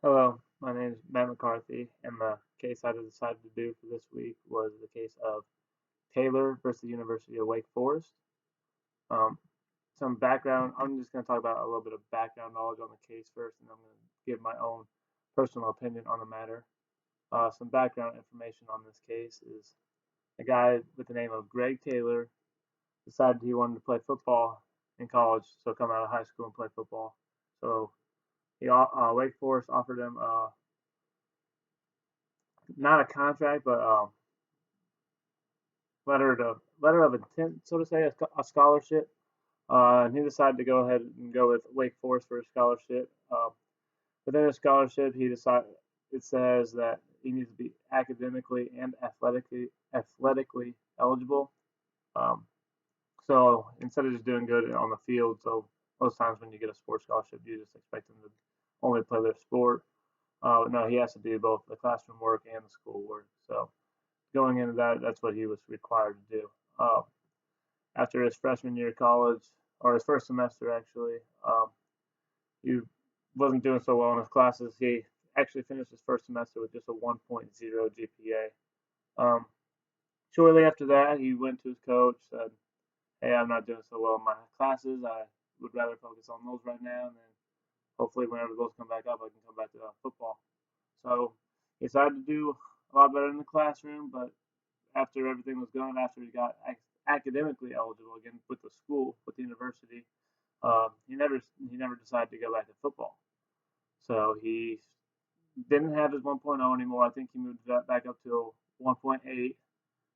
Hello, my name is Matt McCarthy, and the case I decided to do for this week was the case of Taylor versus the University of Wake Forest. Um, some background. I'm just going to talk about a little bit of background knowledge on the case first, and I'm going to give my own personal opinion on the matter. Some background information on this case is a guy with the name of Greg Taylor decided he wanted to play football in college, so come out of high school and play football. So Wake Forest offered him not a contract, but letter of intent, so to say, a scholarship. And he decided to go ahead and go with Wake Forest for a scholarship. Within a scholarship, he decided it says that he needs to be academically and athletically eligible. Um, so instead of just doing good on the field, so most times when you get a sports scholarship, you just expect them to only play their sport. No, he has to do both the classroom work and the school work. So going into that, that's what he was required to do. After his freshman year of college, or his first semester actually, he wasn't doing so well in his classes. He actually finished his first semester with just a 1.0 GPA. Shortly after that, he went to his coach, said, "Hey, I'm not doing so well in my classes. I would rather focus on those right now, and then hopefully, whenever those come back up, I can come back to football." So he decided to do a lot better in the classroom, but after everything was gone, after he got academically eligible again with the school, with the university, he never decided to go back to football. So he didn't have his 1.0 anymore. I think he moved that back up to 1.8.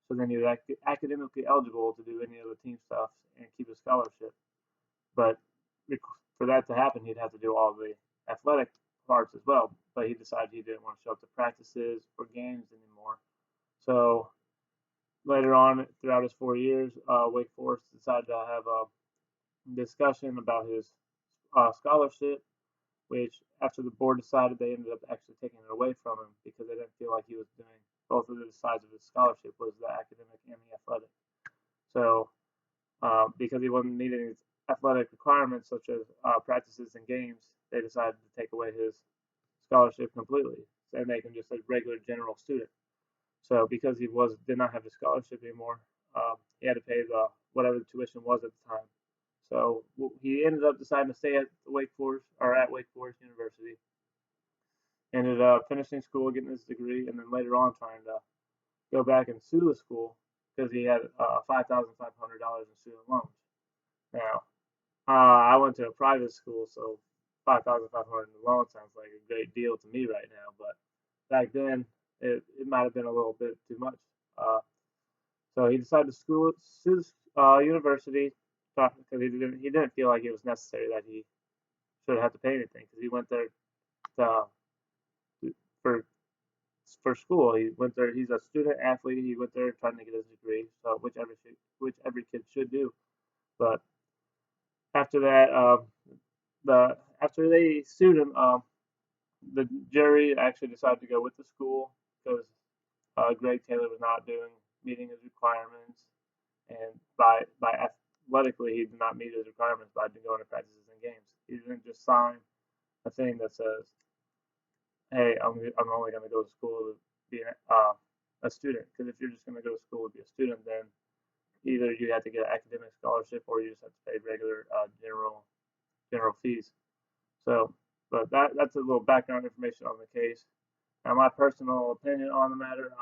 So then he was academically eligible to do any of the team stuff and keep his scholarship. But for that to happen, he'd have to do all the athletic parts as well. But he decided he didn't want to show up to practices or games anymore. So later on, throughout his 4 years, Wake Forest decided to have a discussion about his scholarship, which after the board decided, they ended up actually taking it away from him because they didn't feel like he was doing both of the sides of his scholarship, was the academic and the athletic. So because he wasn't meeting his athletic requirements such as practices and games, they decided to take away his scholarship completely and make him just a regular general student. So because he was did not have his scholarship anymore, he had to pay the whatever the tuition was at the time. So he ended up deciding to stay at Wake Forest or at Wake Forest University. Ended up finishing school, getting his degree, and then later on trying to go back and sue the school because he had $5,500 in student loans. Now, I went to a private school, so 5,500 in loan sounds like a great deal to me right now. But back then, it might have been a little bit too much. Uh, so he decided to sue the university because he didn't feel like it was necessary that he should have to pay anything because he went there to, for for school. He went there. He's a student athlete. He went there trying to get his degree, so which every kid should do. But after that, the after they sued him, the jury actually decided to go with the school because Greg Taylor was not meeting his requirements, and by athletically he did not meet his requirements by going to practices and games. He didn't just sign a thing that says, "Hey, I'm only going to go to school to be a student." Because if you're just going to go to school to be a student, then either you have to get an academic scholarship or you just have to pay regular general fees. So, but that's a little background information on the case. Now, my personal opinion on the matter,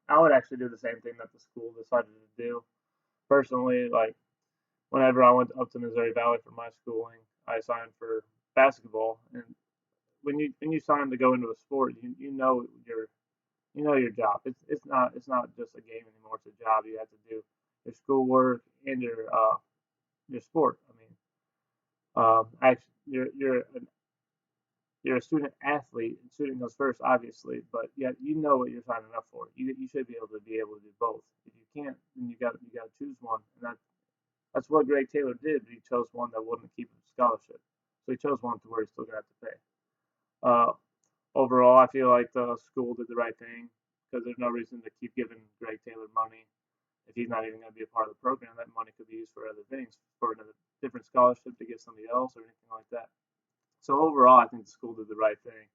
I would actually do the same thing that the school decided to do. Personally, like whenever I went up to Missouri Valley for my schooling, I signed for basketball, and when you sign to go into a sport, you know your job. It's not just a game anymore. It's a job. You have to do your schoolwork and your sport. I mean, actually, you're a student athlete, and student goes first, obviously, but yeah, you know what you're signing up for. You should be able to do both. If you can't, then you got to choose one, and that's what Greg Taylor did. He chose one that wouldn't keep him scholarship, so he chose one to where he's still gonna have to pay. Uh, Overall, I feel like the school did the right thing because there's no reason to keep giving Greg Taylor money if he's not even going to be a part of the program. That money could be used for other things, for another different scholarship to give somebody else or anything like that. So overall, I think the school did the right thing.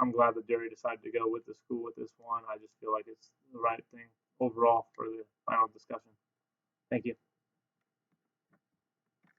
I'm glad the jury decided to go with the school with this one. I just feel like it's the right thing overall for the final discussion. Thank you.